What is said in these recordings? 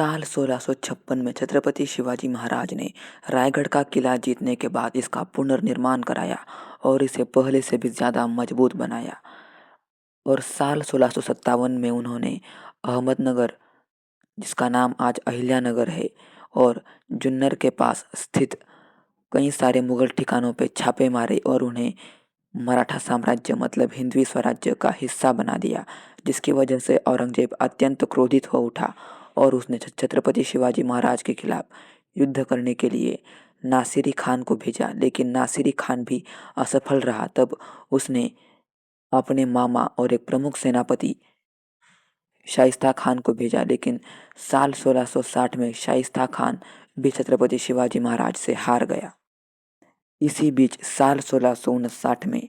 साल 1656 में छत्रपति शिवाजी महाराज ने रायगढ़ का किला जीतने के बाद इसका पुनर्निर्माण कराया और इसे पहले से भी ज़्यादा मजबूत बनाया। और साल 1657 में उन्होंने अहमदनगर, जिसका नाम आज अहिल्यानगर है, और जुन्नर के पास स्थित कई सारे मुगल ठिकानों पे छापे मारे और उन्हें मराठा साम्राज्य मतलब हिंदवी स्वराज्य का हिस्सा बना दिया, जिसकी वजह से औरंगजेब अत्यंत क्रोधित हो उठा और उसने छत्रपति शिवाजी महाराज के खिलाफ युद्ध करने के लिए नासिरी खान को भेजा। लेकिन नासिरी खान भी असफल रहा। तब उसने अपने मामा और एक प्रमुख सेनापति शाइस्ता खान को भेजा, लेकिन साल 1660 में शाइस्ता खान भी छत्रपति शिवाजी महाराज से हार गया। इसी बीच साल 1659 में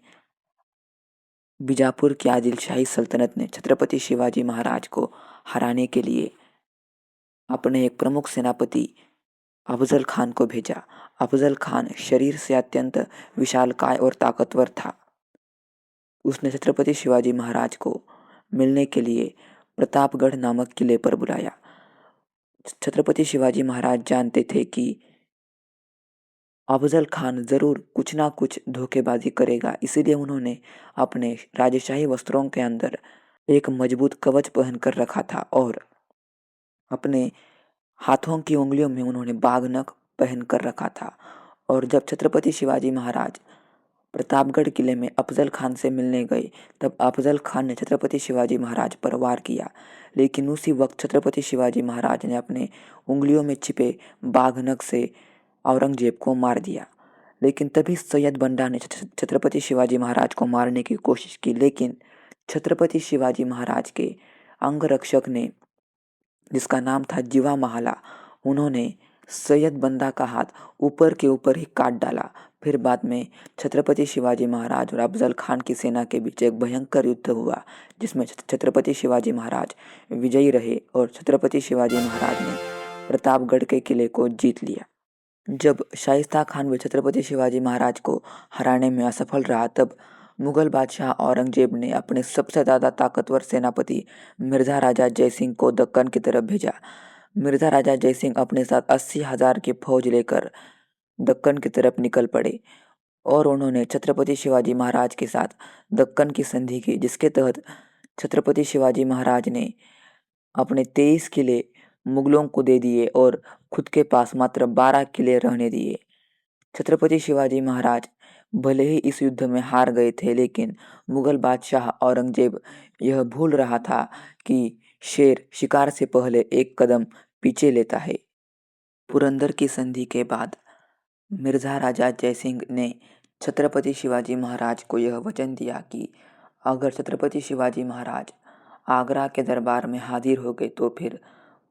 बीजापुर की आदिल शाही सल्तनत ने छत्रपति शिवाजी महाराज को हराने के लिए अपने एक प्रमुख सेनापति अफजल खान को भेजा। अफजल खान शरीर से अत्यंत विशालकाय और ताकतवर था। उसने छत्रपति शिवाजी महाराज को मिलने के लिए प्रतापगढ़ नामक किले पर बुलाया। छत्रपति शिवाजी महाराज जानते थे कि अफजल खान ज़रूर कुछ ना कुछ धोखेबाजी करेगा, इसीलिए उन्होंने अपने राजशाही वस्त्रों के अंदर एक मजबूत कवच पहन कर रखा था और अपने हाथों की उंगलियों में उन्होंने बाघनख पहन कर रखा था। और जब छत्रपति शिवाजी महाराज प्रतापगढ़ किले में अफजल खान से मिलने गए, तब अफजल खान ने छत्रपति शिवाजी महाराज पर वार किया। लेकिन उसी वक्त छत्रपति शिवाजी महाराज ने अपने उंगलियों में छिपे बाघनख से औरंगजेब को मार दिया। लेकिन तभी सैयद बंडा ने छत्रपति शिवाजी महाराज को मारने की कोशिश की, लेकिन छत्रपति शिवाजी महाराज के अंगरक्षक ने, जिसका नाम था जीवा महाला, उन्होंने सैयद बंदा का हाथ ऊपर के ऊपर ही काट डाला। फिर बाद में छत्रपति शिवाजी महाराज और अफजल खान की सेना के बीच एक भयंकर युद्ध हुआ, जिसमें छत्रपति शिवाजी महाराज विजयी रहे और छत्रपति शिवाजी महाराज ने प्रतापगढ़ के किले को जीत लिया। जब शाइस्ता खान भी छत्रपति शिवाजी महाराज को हराने में असफल रहा, तब मुगल बादशाह औरंगजेब ने अपने सबसे ज़्यादा ताकतवर सेनापति मिर्ज़ा राजा जयसिंह को दक्कन की तरफ भेजा। मिर्ज़ा राजा जयसिंह अपने साथ 80,000 की फौज लेकर दक्कन की तरफ निकल पड़े और उन्होंने छत्रपति शिवाजी महाराज के साथ दक्कन की संधि की, जिसके तहत छत्रपति शिवाजी महाराज ने अपने 23 किले मुगलों को दे दिए और खुद के पास मात्र 12 किले रहने दिए। छत्रपति शिवाजी महाराज भले ही इस युद्ध में हार गए थे, लेकिन मुगल बादशाह औरंगजेब यह भूल रहा था कि शेर शिकार से पहले एक कदम पीछे लेता है। पुरंदर की संधि के बाद मिर्ज़ा राजा जयसिंह ने छत्रपति शिवाजी महाराज को यह वचन दिया कि अगर छत्रपति शिवाजी महाराज आगरा के दरबार में हाजिर हो गए तो फिर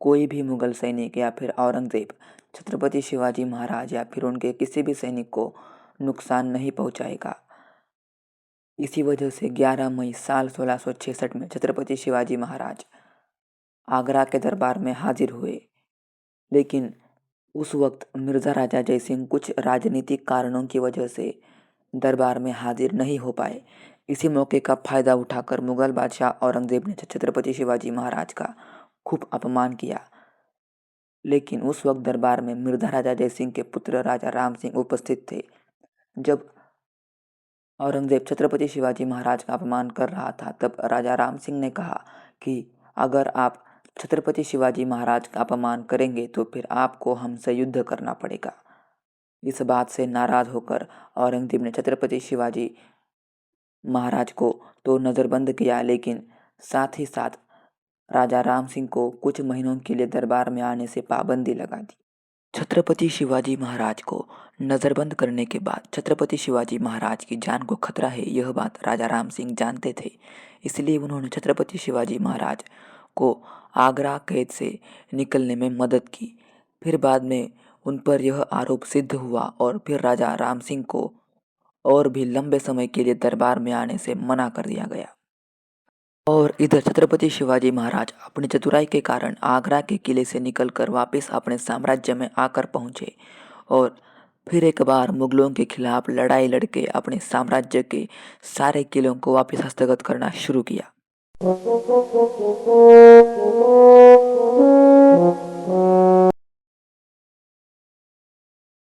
कोई भी मुगल सैनिक या फिर औरंगजेब छत्रपति शिवाजी महाराज या फिर उनके किसी भी सैनिक को नुकसान नहीं पहुंचाएगा। इसी वजह से 11 मई साल 1666 में छत्रपति शिवाजी महाराज आगरा के दरबार में हाजिर हुए। लेकिन उस वक्त मिर्ज़ा राजा जयसिंह कुछ राजनीतिक कारणों की वजह से दरबार में हाजिर नहीं हो पाए। इसी मौके का फायदा उठाकर मुगल बादशाह औरंगजेब ने छत्रपति शिवाजी महाराज का खूब अपमान किया। लेकिन उस वक्त दरबार में मिर्ज़ा राजा जयसिंह के पुत्र राजा राम सिंह उपस्थित थे। जब औरंगजेब छत्रपति शिवाजी महाराज का अपमान कर रहा था, तब राजा राम सिंह ने कहा कि अगर आप छत्रपति शिवाजी महाराज का अपमान करेंगे तो फिर आपको हमसे युद्ध करना पड़ेगा। इस बात से नाराज होकर औरंगजेब ने छत्रपति शिवाजी महाराज को तो नज़रबंद किया, लेकिन साथ ही साथ राजा राम सिंह को कुछ महीनों के लिए दरबार में आने से पाबंदी लगा दी। छत्रपति शिवाजी महाराज को नज़रबंद करने के बाद छत्रपति शिवाजी महाराज की जान को खतरा है, यह बात राजा राम सिंह जानते थे। इसलिए उन्होंने छत्रपति शिवाजी महाराज को आगरा कैद से निकलने में मदद की। फिर बाद में उन पर यह आरोप सिद्ध हुआ और फिर राजा राम सिंह को और भी लंबे समय के लिए दरबार में आने से मना कर दिया गया। और इधर छत्रपति शिवाजी महाराज अपनी चतुराई के कारण आगरा के किले से निकलकर वापस अपने साम्राज्य में आकर पहुंचे और फिर एक बार मुगलों के खिलाफ लड़ाई लड़के अपने साम्राज्य के सारे किलों को वापस हस्तगत करना शुरू किया।